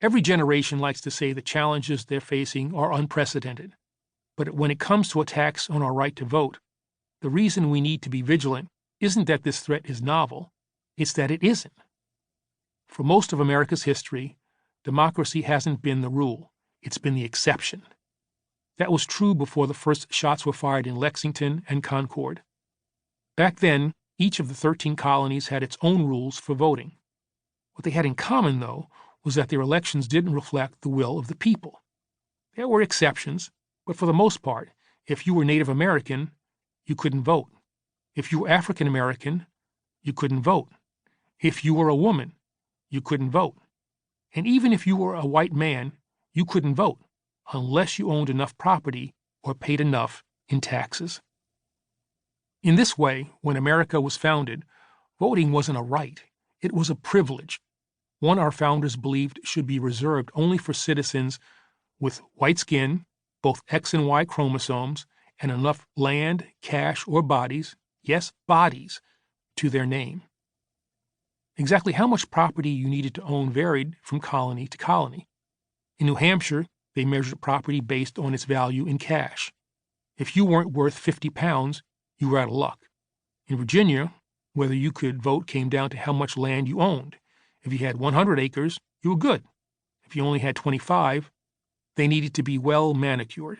Every generation likes to say the challenges they're facing are unprecedented. But when it comes to attacks on our right to vote, the reason we need to be vigilant isn't that this threat is novel, it's that it isn't. For most of America's history, democracy hasn't been the rule, it's been the exception. That was true before the first shots were fired in Lexington and Concord. Back then, each of the 13 colonies had its own rules for voting. What they had in common, though, was that their elections didn't reflect the will of the people. There were exceptions, but for the most part, if you were Native American, you couldn't vote. If you were African American, you couldn't vote. If you were a woman, you couldn't vote. And even if you were a white man, you couldn't vote unless you owned enough property or paid enough in taxes. In this way, when America was founded, voting wasn't a right, it was a privilege, one our founders believed should be reserved only for citizens with white skin, both X and Y chromosomes, and enough land, cash, or bodies, yes, bodies, to their name. Exactly how much property you needed to own varied from colony to colony. In New Hampshire, they measured property based on its value in cash. If you weren't worth 50 pounds, you were out of luck. In Virginia, whether you could vote came down to how much land you owned. If you had 100 acres, you were good. If you only had 25, they needed to be well manicured.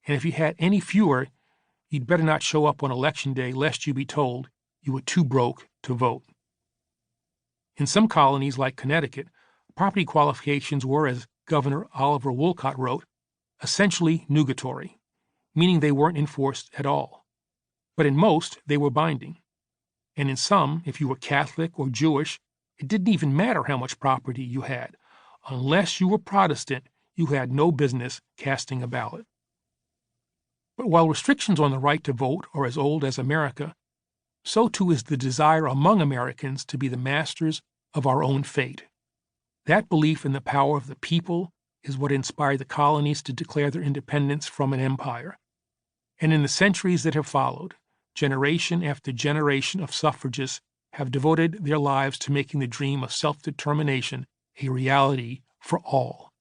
And if you had any fewer, you'd better not show up on Election Day lest you be told you were too broke to vote. In some colonies, like Connecticut, property qualifications were, as Governor Oliver Wolcott wrote, essentially nugatory, meaning they weren't enforced at all. But in most, they were binding. And in some, if you were Catholic or Jewish, it didn't even matter how much property you had. Unless you were Protestant, you had no business casting a ballot. But while restrictions on the right to vote are as old as America, so too is the desire among Americans to be the masters of our own fate. That belief in the power of the people is what inspired the colonies to declare their independence from an empire. And in the centuries that have followed, generation after generation of suffragists have devoted their lives to making the dream of self-determination a reality for all.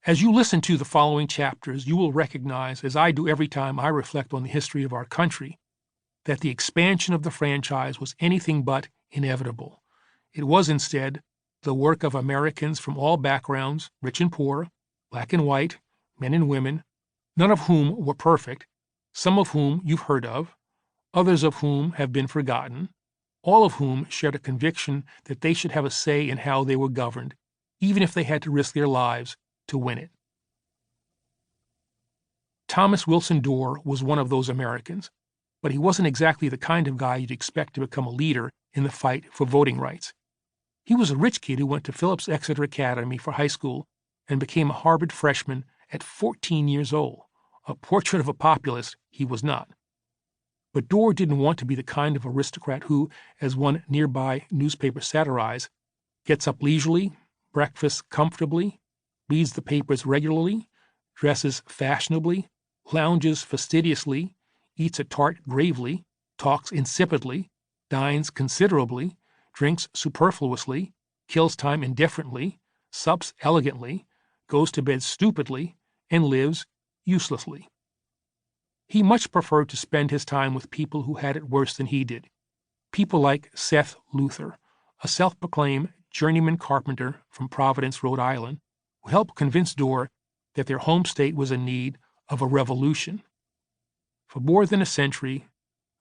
As you listen to the following chapters, you will recognize, as I do every time I reflect on the history of our country, that the expansion of the franchise was anything but inevitable. It was instead the work of Americans from all backgrounds, rich and poor, black and white, men and women, none of whom were perfect, some of whom you've heard of, others of whom have been forgotten, all of whom shared a conviction that they should have a say in how they were governed, even if they had to risk their lives to win it. Thomas Wilson Dorr was one of those Americans, but he wasn't exactly the kind of guy you'd expect to become a leader in the fight for voting rights. He was a rich kid who went to Phillips Exeter Academy for high school and became a Harvard freshman at 14 years old. A portrait of a populist he was not. But Dorr didn't want to be the kind of aristocrat who, as one nearby newspaper satirized, gets up leisurely, breakfasts comfortably, reads the papers regularly, dresses fashionably, lounges fastidiously, eats a tart gravely, talks insipidly, dines considerably, drinks superfluously, kills time indifferently, sups elegantly, goes to bed stupidly, and lives uselessly. He much preferred to spend his time with people who had it worse than he did, people like Seth Luther, a self-proclaimed journeyman carpenter from Providence, Rhode Island, who helped convince Dorr that their home state was in need of a revolution. For more than a century,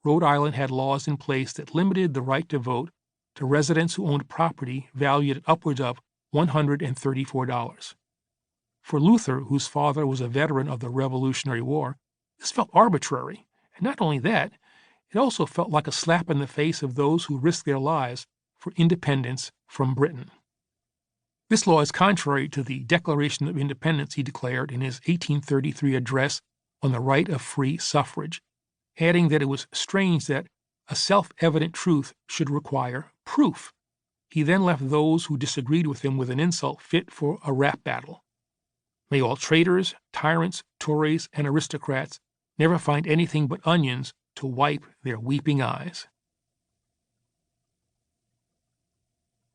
Rhode Island had laws in place that limited the right to vote to residents who owned property valued at upwards of $134. For Luther, whose father was a veteran of the Revolutionary War, this felt arbitrary, and not only that, it also felt like a slap in the face of those who risked their lives for independence from Britain. This law is contrary to the Declaration of Independence he declared in his 1833 address on the right of free suffrage, adding that it was strange that a self-evident truth should require proof. He then left those who disagreed with him with an insult fit for a rap battle. May all traitors, tyrants, Tories, and aristocrats never find anything but onions to wipe their weeping eyes.